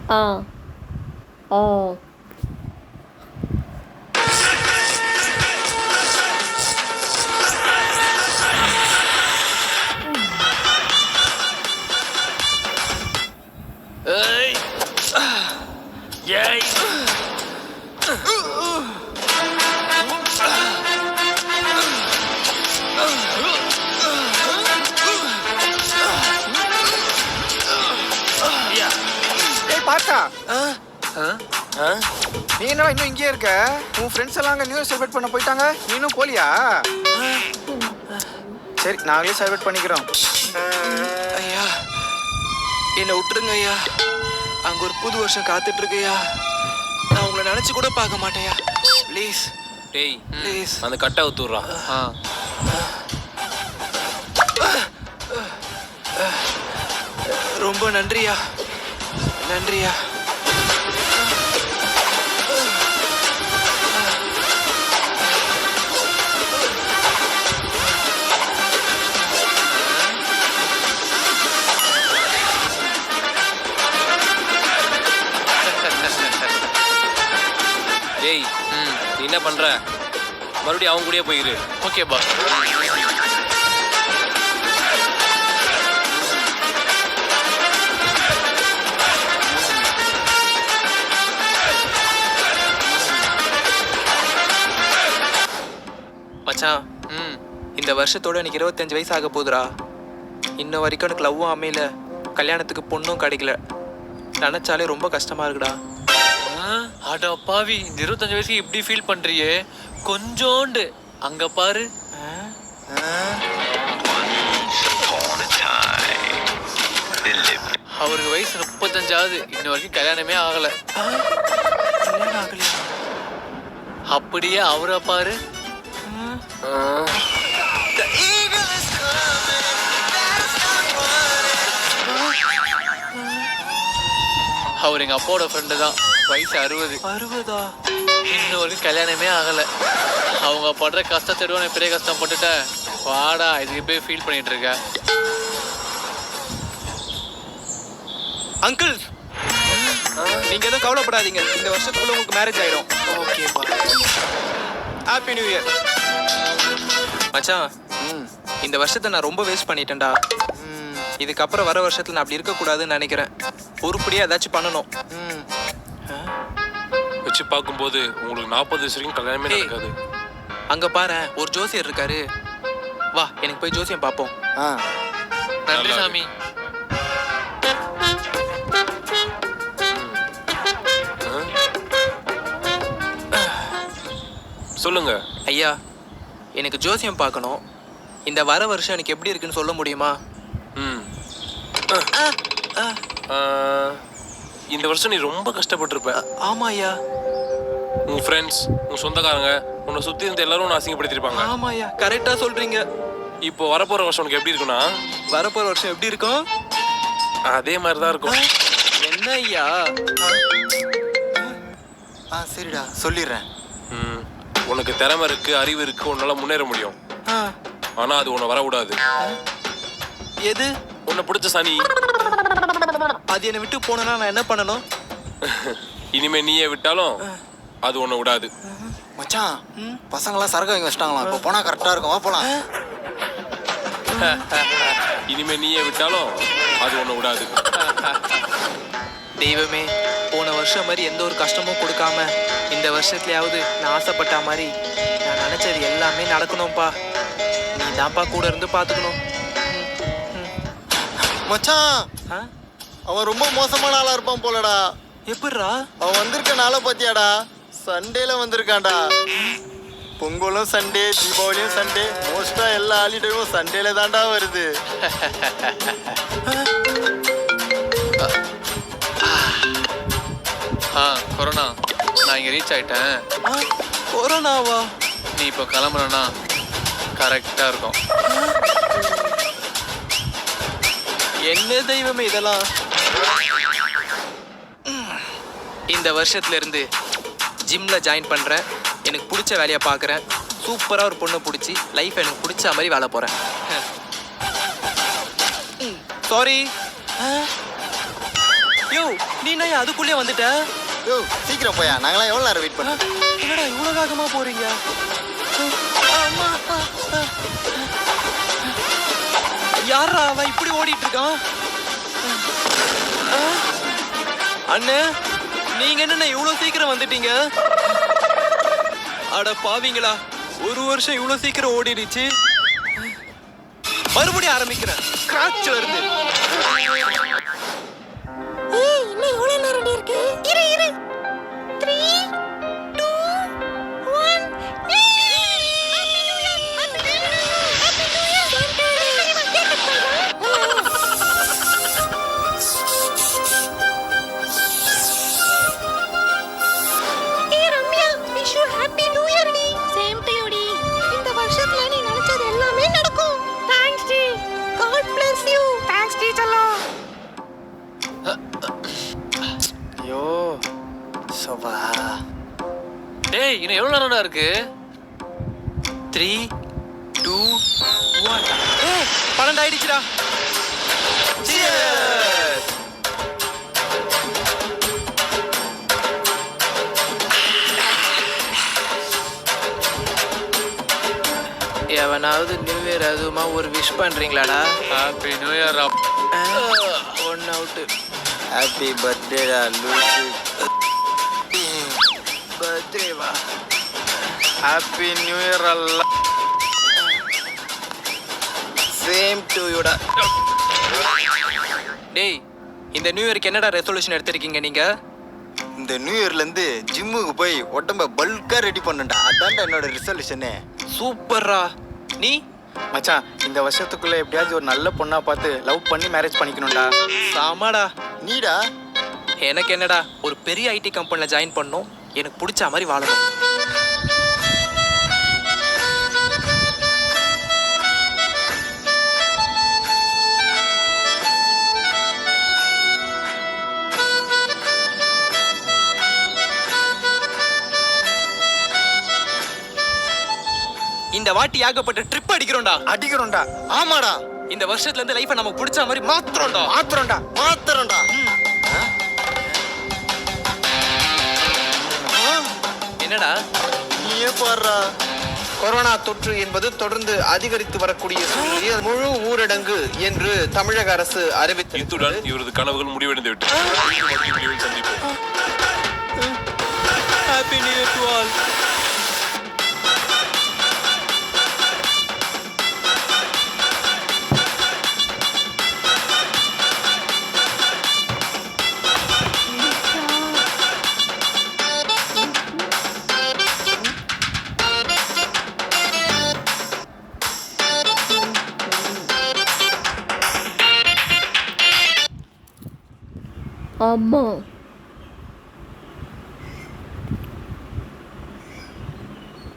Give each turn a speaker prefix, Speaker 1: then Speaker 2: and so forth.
Speaker 1: ஆ ஓ
Speaker 2: ஏய் ஏய்
Speaker 3: ஏய் பார்த்தா
Speaker 2: ஆ
Speaker 3: நீ என்னடா இன்னும் இங்கேயே இருக்க? உன் ஃப்ரெண்ட்ஸ் எல்லாம் அங்கே நியூ இயர் செலிப்ரேட் பண்ண போயிட்டாங்க, நீ இன்னும் போலியா? சரி நாங்களே செலிப்ரேட் பண்ணிக்கிறோம்.
Speaker 4: ஐயா என்னை விட்டுருங்க ஐயா. அங்க ஒரு புது வருஷம் காத்துட்டு இருக்குயா. நான் உங்களை நினைச்சு கூட பார்க்க மாட்டேயா. ப்ளீஸ்
Speaker 2: டேய்
Speaker 4: ப்ளீஸ்.
Speaker 2: அந்த கட்டை ஊத்துறா.
Speaker 4: ரொம்ப நன்றியா, நன்றியா.
Speaker 2: டேய் நீ என்ன பண்ற? மறுபடியும் அவங்க கூடயே போயிரு.
Speaker 4: ஓகே பா. மச்சான் இந்த வருஷத்தோட எனக்கு 25 வயசு ஆக போகுதுடா. இன்ன வரைக்கும் எனக்கு லவ்வும் அமையல, கல்யாணத்துக்கு பொண்ணும் கிடைக்கல. நினைச்சாலே ரொம்ப கஷ்டமா இருக்குடா.
Speaker 5: அட பாவி, இந்த 25 வயசுக்கு இப்படி ஃபீல் பண்றியே? கொஞ்சோண்டு அங்க பாரு. அவருக்கு வயசு 35 இன்ன வரைக்கும் கல்யாணமே ஆகல.
Speaker 4: கல்யாணம் ஆகலையா?
Speaker 5: அப்படியே அவரை பாரு. அவர் எங்க அப்பாவோட ஃப்ரெண்டு தான். வயசு 60.
Speaker 4: 60ஆ?
Speaker 5: இன்ன வரைக்கும் கல்யாணமே ஆகல. அவங்க படுற கஷ்டத்தை நான் பெரிய கஷ்டம் பட்டுட்டேன். வாடா இதுக்கு போய் ஃபீல் பண்ணிட்டு இருக்க.
Speaker 4: அங்கிள் நீங்க எதுவும் கவலைப்படாதீங்க, இந்த வருஷத்துக்குள்ள உங்களுக்கு மேரேஜ் ஆயிடும். ஓகேப்பா. Happy new year. மச்சான் இந்த வருஷத்தை நான் ரொம்ப வேஸ்ட் பண்ணிட்டேன்டா. இதுக்கப்புறம் வர வருஷத்துல நான் அப்படி இருக்கக்கூடாதுன்னு நினைக்கிறேன். உருப்படியா ஏதாச்சும் பண்ணணும்.
Speaker 2: வச்சு பார்க்கும்போது உங்களுக்கு 40 வயசு வரைக்கும் கல்யாணமே நடக்காது.
Speaker 4: அங்க பாரு ஒரு ஜோசியர் இருக்காரு. வா எனக்கு போய் ஜோசியம் பார்ப்போம்.
Speaker 5: நன்றி சாமி.
Speaker 2: சொல்லுங்க
Speaker 4: ஐயா, எனக்கு ஜோசியம் பார்க்கணும். இந்த வர வருஷம் எனக்கு எப்படி இருக்குன்னு சொல்ல முடியுமா?
Speaker 2: இந்த வருஷம் நீ ரொம்ப கஷ்டப்பட்டிருப்ப.
Speaker 4: ஆமா ஐயா.
Speaker 2: உன் ஃப்ரெண்ட்ஸ், உன் சொந்தக்காரங்க, உன்னை சுத்தி இருந்த எல்லாரும் உன்னை அசிங்கப்படுத்திருப்பாங்க.
Speaker 4: ஆமா ஐயா, கரெக்டா சொல்றீங்க.
Speaker 2: இப்போ வரப்போற வருஷம் உனக்கு எப்படி இருக்குன்னா,
Speaker 4: வரப்போற வருஷம் எப்படி இருக்கும்?
Speaker 2: அதே மாதிரி தான் இருக்கும்.
Speaker 4: என்ன ஐயா?
Speaker 3: சரிடா சொல்லிடுறேன்.
Speaker 2: உனக்கு திறமை இருக்கு, அறிவு இருக்கு, உன்னால முன்னேற முடியும். ஆனா அது உன்னை வரக்கூடாது.
Speaker 4: எது?
Speaker 2: உன்னை பிடிச்ச சனி.
Speaker 4: அது என்னை விட்டு போனா நான் என்ன பண்ணணும்?
Speaker 2: இனிமே நீயே விட்டாலும் அது உன்னை விடாது.
Speaker 3: மச்சான் பசங்களாம் சரக்கு வாங்கி வச்சிட்டாங்களாம், இப்போ போனா கரெக்டா இருக்கும், வா போலாம்.
Speaker 2: இனிமே நீயே விட்டாலும் அது உன்னை விடாது.
Speaker 4: தெய்வமே, போன வருஷம் மாதிரி எந்த ஒரு கஷ்டமும் கொடுக்காம இந்த வருஷத்துலயாவது நான் ஆசைப்பட்ட மாதிரி நான் நினைச்சது எல்லாமே நடக்கணும்ப்பா. நீ தான்ப்பா கூட இருந்து பாத்துக்கணும்.
Speaker 3: மச்சான் அவன் ரொம்ப மோசமான ஆளா இருப்பான் போலடா.
Speaker 4: எப்படிரா?
Speaker 3: அவன் வந்திருக்க நாளை பாத்தியாடா? சண்டேல வந்திருக்கான்டா. பொங்கலும் சண்டே, தீபாவளியும் சண்டே, மோஸ்டா எல்லா ஹாலிடேவும் சண்டேல தான்டா வருது.
Speaker 5: கொரோனா, நான் இங்க ரீச் ஆயிட்டேன்.
Speaker 4: கொரோனாவா?
Speaker 5: நீ இப்போ கிளம்புறனா கரெக்டா இருக்கும்.
Speaker 4: என்ன தெய்வமே இதெல்லாம்? இந்த வருஷத்துல இருந்து ஜிம்ல ஜாயின் பண்றேன். எனக்கு பிடிச்ச வேலையை பார்க்குறேன். சூப்பராக ஒரு பொண்ணை பிடிச்சி லைஃப் எனக்கு பிடிச்ச மாதிரி வாழ போகிறேன். சாரி. யோ நீ நான் அதுக்குள்ளே வந்துட்ட.
Speaker 3: யோ சீக்கிரம் போயா, நாங்களாம் எவ்வளோ நேரம் வெயிட் பண்ணோம்.
Speaker 4: என்னடா இவ்வளோ வேகமாக போகிறீங்க? யாரா அவன் இப்படி ஓடிட்டு இருக்கான்? அண்ணே நீங்க என்ன இவ்வளவு சீக்கிரம் வந்துட்டீங்க? அட பாவீங்களா, ஒரு வருஷம் இவ்வளவு சீக்கிரம் ஓடிடுச்சு. மறுபடியும் ஆரம்பிக்கிறேன் ஸ்கிராட்ச்ல இருந்து.
Speaker 1: இன்னும் எவ்வளவு நேரம் இருக்கு? இரு 3 2 1
Speaker 3: ஐயோ சோபா.
Speaker 5: டேய் இன்னும் எவ்வளோ நேரம்டா இருக்கு?
Speaker 4: 3 2 1 12 ஆயிடுச்சுடா. எவனாவது நியூ இயர் அதுமா ஒரு விஷ் பண்றீங்களாடா?
Speaker 5: Happy new year.
Speaker 4: One out.
Speaker 3: Happy பர்த்டேடா லூசு.
Speaker 4: பர்த்டேவா?
Speaker 3: ஹாப்பி நியூ இயர் அல்ல. சேம் டு யூடா.
Speaker 4: டேய் இந்த நியூ இயருக்கு என்னடா ரெசல்யூஷன் எடுத்திருக்கீங்க நீங்க?
Speaker 3: இந்த நியூ இயர்லேருந்து ஜிம்முக்கு போய் உடம்ப பல்காக ரெடி பண்ணுண்டா. அதான்டா என்னோட ரிசல்யூஷனே.
Speaker 4: சூப்பர்ரா. நீ?
Speaker 6: மச்சான் இந்த வருஷத்துக்குள்ள எப்படியாச்சும் ஒரு நல்ல பொண்ணா பார்த்து லவ் பண்ணி மேரேஜ் பண்ணிக்கணும்டா.
Speaker 4: சாமாடா.
Speaker 3: நீடா?
Speaker 4: எனக்கு என்னடா ஒரு பெரிய ஐடி கம்பெனியில் ஜாயின் பண்ணணும், எனக்கு பிடிச்ச மாதிரி வாழணும். இந்த வாட்டி ஏகப்பட்ட ட்ரிப் அடிக்கிறோம்டா.
Speaker 6: அடிக்கிறோம்டா.
Speaker 3: ஆமாடா.
Speaker 4: இந்த வருஷத்துல இருந்து லைஃபை நமக்கு பிடிச்ச மாதிரி மாத்துறோம்டா.
Speaker 3: மாத்திரம்டா.
Speaker 4: என்னடா
Speaker 3: நீயே பாடுறா.
Speaker 7: கொரோனா தொற்று என்பது தொடர்ந்து அதிகரித்து வரக்கூடிய சூழ்நிலையில் முழு ஊரடங்கு என்று தமிழக அரசு அறிவித்து
Speaker 2: இத்துடன் இவரது கனவுகள் முடிவடைந்து விட்டது. வீடியோவில் சந்திப்போம்.
Speaker 4: Happy new year to all.
Speaker 1: அம்மா